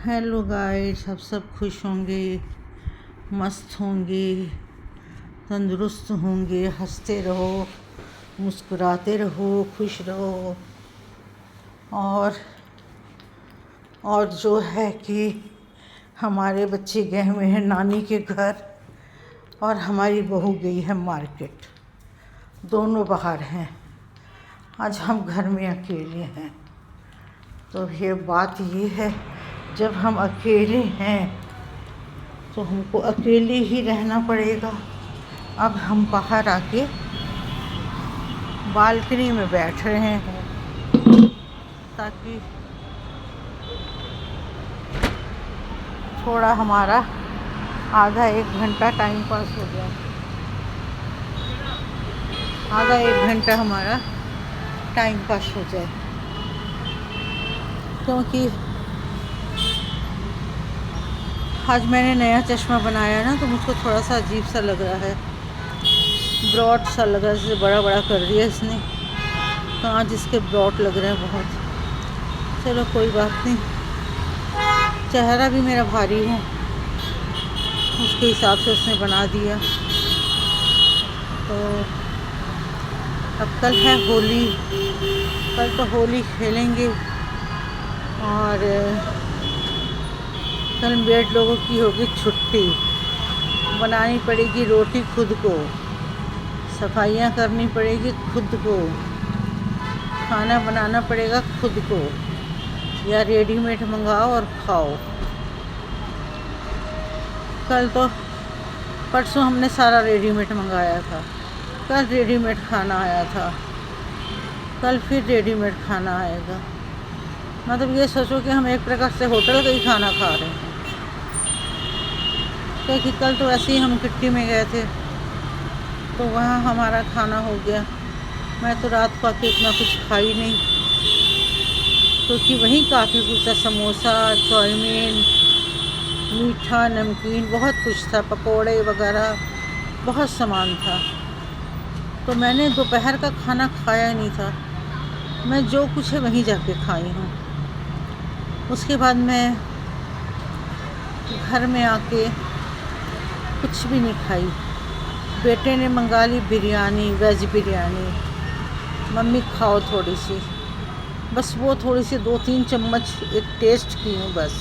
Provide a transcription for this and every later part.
Hello guys, सब खुश होंगे, मस्त होंगे, तंदुरुस्त होंगे, हंसते रहो, मुस्कुराते रहो, खुश रहो। और जो है कि हमारे बच्चे गए हुए हैं नानी के घर और हमारी बहू गई है मार्केट। दोनों बाहर हैं। आज हम घर में अकेले हैं। तो ये बात ये है, जब हम अकेले हैं तो हमको अकेले ही रहना पड़ेगा। अब हम बाहर आके बालकनी में बैठ रहे हैं ताकि थोड़ा हमारा आधा एक घंटा टाइम पास हो जाए। आधा एक घंटा हमारा टाइम पास हो जाए, क्योंकि आज मैंने नया चश्मा बनाया ना, तो मुझको थोड़ा सा अजीब सा लग रहा है, ब्रॉड सा लग रहा है। जैसे बड़ा बड़ा कर दिया इसने, कांच इसके ब्रॉड लग रहे हैं बहुत। चलो कोई बात नहीं, चेहरा भी मेरा भारी है, उसके हिसाब से उसने बना दिया। तो अब कल है होली, कल तो होली खेलेंगे। और कल मेड लोगों की होगी छुट्टी। बनानी पड़ेगी रोटी खुद को, सफाइयाँ करनी पड़ेगी खुद को, खाना बनाना पड़ेगा खुद को, या रेडीमेड मंगाओ और खाओ। कल तो परसों हमने सारा रेडीमेड मंगाया था, कल रेडीमेड खाना आया था, कल फिर रेडीमेड खाना आएगा। मतलब ये सोचो कि हम एक प्रकार से होटल का ही खाना खा रहे हैं। क्योंकि कल तो ऐसे ही हम किट्टी में गए थे, तो वहाँ हमारा खाना हो गया। मैं तो रात को आके इतना कुछ खाई नहीं, क्योंकि वहीं काफ़ी कुछ था, समोसा, चाउमीन, मीठा, नमकीन, बहुत कुछ था, पकोड़े वगैरह, बहुत सामान था। तो मैंने दोपहर का खाना खाया ही नहीं था। मैं जो कुछ है वहीं जाके खाई हूँ। उसके बाद मैं घर में आके कुछ भी नहीं खाई। बेटे ने मंगा ली बिरयानी, वेज बिरयानी। मम्मी खाओ थोड़ी सी, बस वो थोड़ी सी 2-3 चम्मच एक टेस्ट की हूँ बस।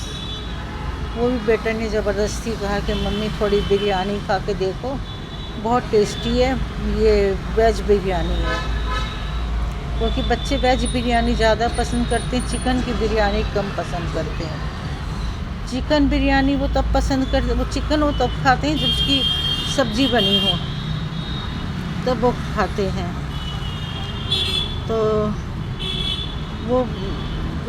वो भी बेटे ने ज़बरदस्ती कहा कि मम्मी थोड़ी बिरयानी खा के देखो, बहुत टेस्टी है, ये वेज बिरयानी है। क्योंकि बच्चे वेज बिरयानी ज़्यादा पसंद करते हैं, चिकन की बिरयानी कम पसंद करते हैं। चिकन बिरयानी वो तब पसंद करते, वो चिकन वो तब खाते हैं जब उसकी सब्ज़ी बनी हो, तब वो खाते हैं। तो वो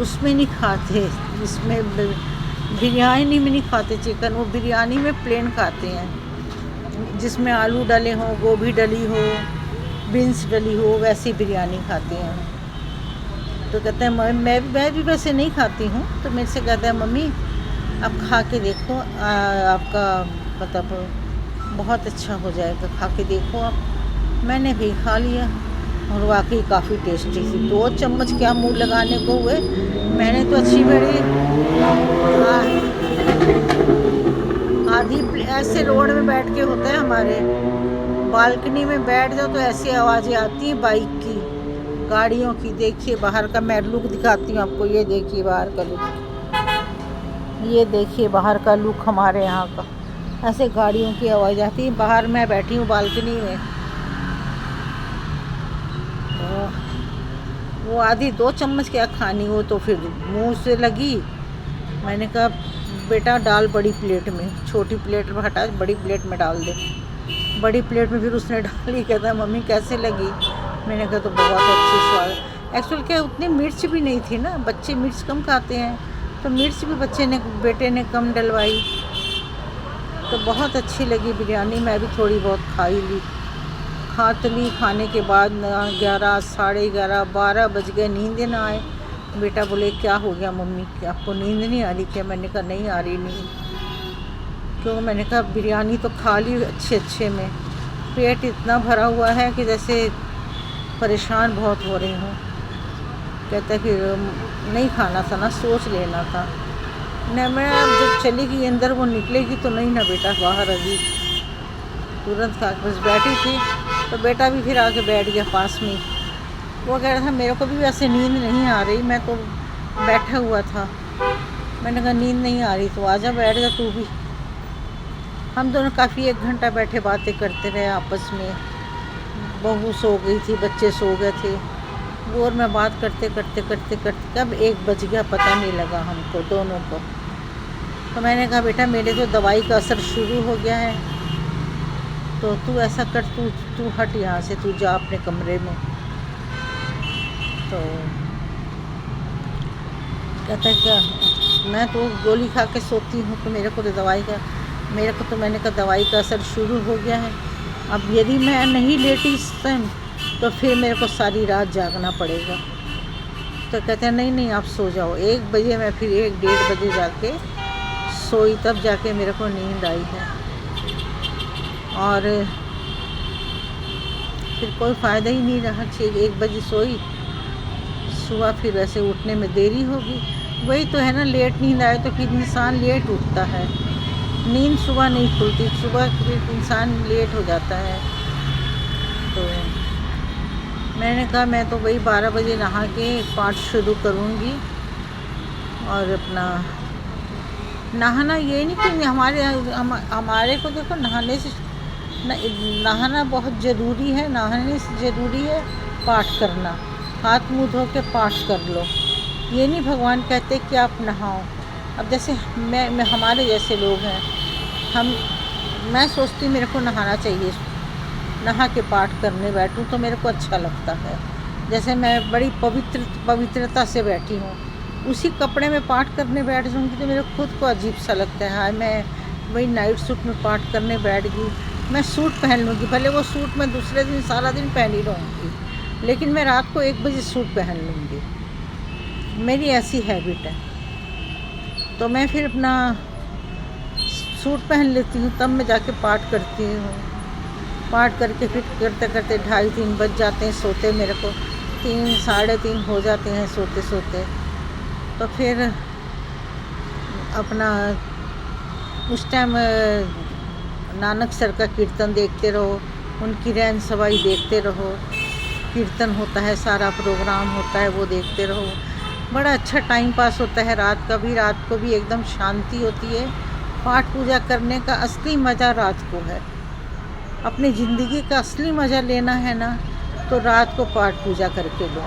उसमें नहीं खाते, जिसमें बिरयानी में नहीं खाते चिकन, वो बिरयानी में प्लेन खाते हैं, जिसमें आलू डले हों, गोभी डली हो, बीन्स डली हो, वैसी बिरयानी खाते हैं। तो कहते हैं मैं भी वैसे नहीं खाती हूँ। तो मेरे से कहते हैं मम्मी आप खा के देखो, आपका मतलब बहुत अच्छा हो जाएगा, खा के देखो आप। मैंने भी खा लिया और वाकई काफ़ी टेस्टी थी। 2 चम्मच क्या मुँह लगाने को हुए, मैंने तो अच्छी बड़ी आधी ऐसे रोड में बैठ के होता है हमारे, बालकनी में बैठ जाओ तो ऐसी आवाज़ें आती हैं बाइक की, गाड़ियों की। देखिए बाहर का मैं लुक दिखाती हूँ आपको, ये देखिए बाहर का लुक, ये देखिए बाहर का लुक हमारे यहाँ का। ऐसे गाड़ियों की आवाज़ आती है। बाहर मैं बैठी हूँ बालकनी में, तो वो आधी 2 चम्मच क्या खानी, हो तो फिर मुंह से लगी। मैंने कहा बेटा डाल बड़ी प्लेट में, छोटी प्लेट में हटा, बड़ी प्लेट में डाल दे। बड़ी प्लेट में फिर उसने डाली। कहता मम्मी कैसे लगी? मैंने कहा तो बहुत अच्छी स्वाद। एक्चुअल क्या उतनी मिर्च भी नहीं थी ना, बच्चे मिर्च कम खाते हैं, तो मिर्च भी बेटे ने कम डलवाई, तो बहुत अच्छी लगी बिरयानी। मैं भी थोड़ी बहुत खाई ली, खा तो ली। खाने के बाद 11, साढ़े 11, 12 बज गए, नींद ना आए। बेटा बोले क्या हो गया मम्मी, क्या आपको नींद नहीं आ रही क्या? मैंने कहा नहीं आ रही नींद, क्यों? मैंने कहा बिरयानी तो खा ली अच्छे में, पेट इतना भरा हुआ है कि जैसे परेशान बहुत हो रही हूँ। कहता है कि नहीं खाना था ना, सोच लेना था। न मैं जब चली गई अंदर, वो निकलेगी तो नहीं ना बेटा बाहर, अभी तुरंत खा के बस बैठी थी तो बेटा भी फिर आके बैठ गया पास में। वो कह रहा था मेरे को भी वैसे नींद नहीं आ रही, मैं तो बैठा हुआ था। मैंने कहा नींद नहीं आ रही तो आजा बैठ जा तू भी। हम दोनों काफ़ी 1 घंटा बैठे बातें करते रहे आपस में। बहू सो गई थी, बच्चे सो गए थे, वो और मैं बात करते करते करते करते कब 1 बज गया पता नहीं लगा हमको दोनों को। तो मैंने कहा बेटा मेरे तो दवाई का असर शुरू हो गया है, तो तू ऐसा कर, तू हट यहाँ से, तू जा अपने कमरे में। तो कहता है क्या, मैं तो गोली खा के सोती हूँ तो मेरे को तो मैंने कहा दवाई का असर शुरू हो गया है। अब यदि मैं नहीं लेटी इस टाइम तो फिर मेरे को सारी रात जागना पड़ेगा। तो कहते हैं नहीं आप सो जाओ। 1 बजे मैं फिर 1-1:30 बजे जाके सोई, तब जाके मेरे को नींद आई है। और फिर कोई फ़ायदा ही नहीं रहा। 1 बजे सोई, सुबह फिर वैसे उठने में देरी होगी। वही तो है ना, लेट नींद आए तो फिर इंसान लेट उठता है, नींद सुबह नहीं खुलती, सुबह फिर इंसान लेट हो जाता है। तो मैंने कहा मैं तो वही 12 बजे नहा के पाठ शुरू करूँगी। और अपना नहाना ये नहीं कि हमारे को देखो, नहाने से नहाना बहुत ज़रूरी है, नहाने से ज़रूरी है पाठ करना। हाथ मुँह धो के पाठ कर लो, ये नहीं भगवान कहते कि आप नहाओ। अब जैसे मैं हमारे जैसे लोग हैं, मैं सोचती मेरे को नहाना चाहिए, नहा के पाठ करने बैठूं तो मेरे को अच्छा लगता है। जैसे मैं बड़ी पवित्रता से बैठी हूँ, उसी कपड़े में पाठ करने बैठ जाऊँगी तो मेरे खुद को अजीब सा लगता है। हाय मैं वही नाइट सूट में पाठ करने बैठ गई। मैं सूट पहन लूँगी, भले वो सूट मैं दूसरे दिन सारा दिन पहनी रहूँगी, लेकिन मैं रात को 1 बजे सूट पहन लूँगी, मेरी ऐसी हैबिट है। तो मैं फिर अपना सूट पहन लेती हूँ, तब मैं जाके पाठ करती हूँ। पाठ करके फिर करते करते 2:30-3 बज जाते हैं सोते, मेरे को 3 साढ़े 3 हो जाते हैं सोते सोते। तो फिर अपना उस टाइम नानक सर का कीर्तन देखते रहो, उनकी रैन सवाई देखते रहो, कीर्तन होता है, सारा प्रोग्राम होता है, वो देखते रहो। बड़ा अच्छा टाइम पास होता है। रात को भी एकदम शांति होती है। पाठ पूजा करने का असली मज़ा रात को है। अपनी ज़िंदगी का असली मज़ा लेना है ना, तो रात को पाठ पूजा करके लो।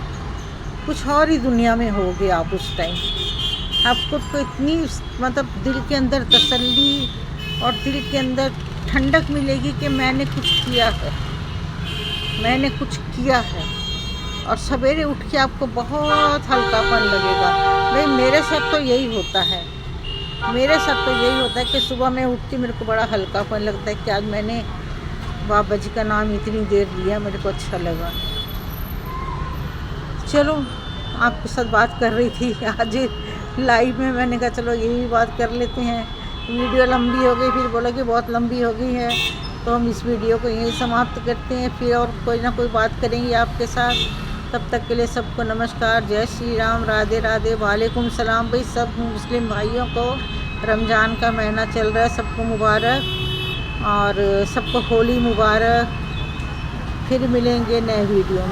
कुछ और ही दुनिया में होगे आप उस टाइम। आपको तो इतनी मतलब दिल के अंदर तसल्ली और दिल के अंदर ठंडक मिलेगी कि मैंने कुछ किया है। और सवेरे उठ के आपको बहुत हल्कापन लगेगा। भाई मेरे साथ तो यही होता है। कि सुबह मैं उठती मेरे को बड़ा हल्कापन लगता है कि आज मैंने बाबा जी का नाम इतनी देर लिया, मेरे को अच्छा लगा। चलो आपके साथ बात कर रही थी आज लाइव में, मैंने कहा चलो यही बात कर लेते हैं। वीडियो लंबी हो गई, फिर बोला कि बहुत लंबी हो गई है, तो हम इस वीडियो को यहीं समाप्त करते हैं। फिर और कोई ना कोई बात करेंगे आपके साथ। तब तक के लिए सबको नमस्कार, जय श्री राम, राधे राधे, वालेकुम सलाम। भाई सब मुस्लिम भाइयों को रमज़ान का महीना चल रहा है, सबको मुबारक, और सबको होली मुबारक। फिर मिलेंगे नए वीडियो में।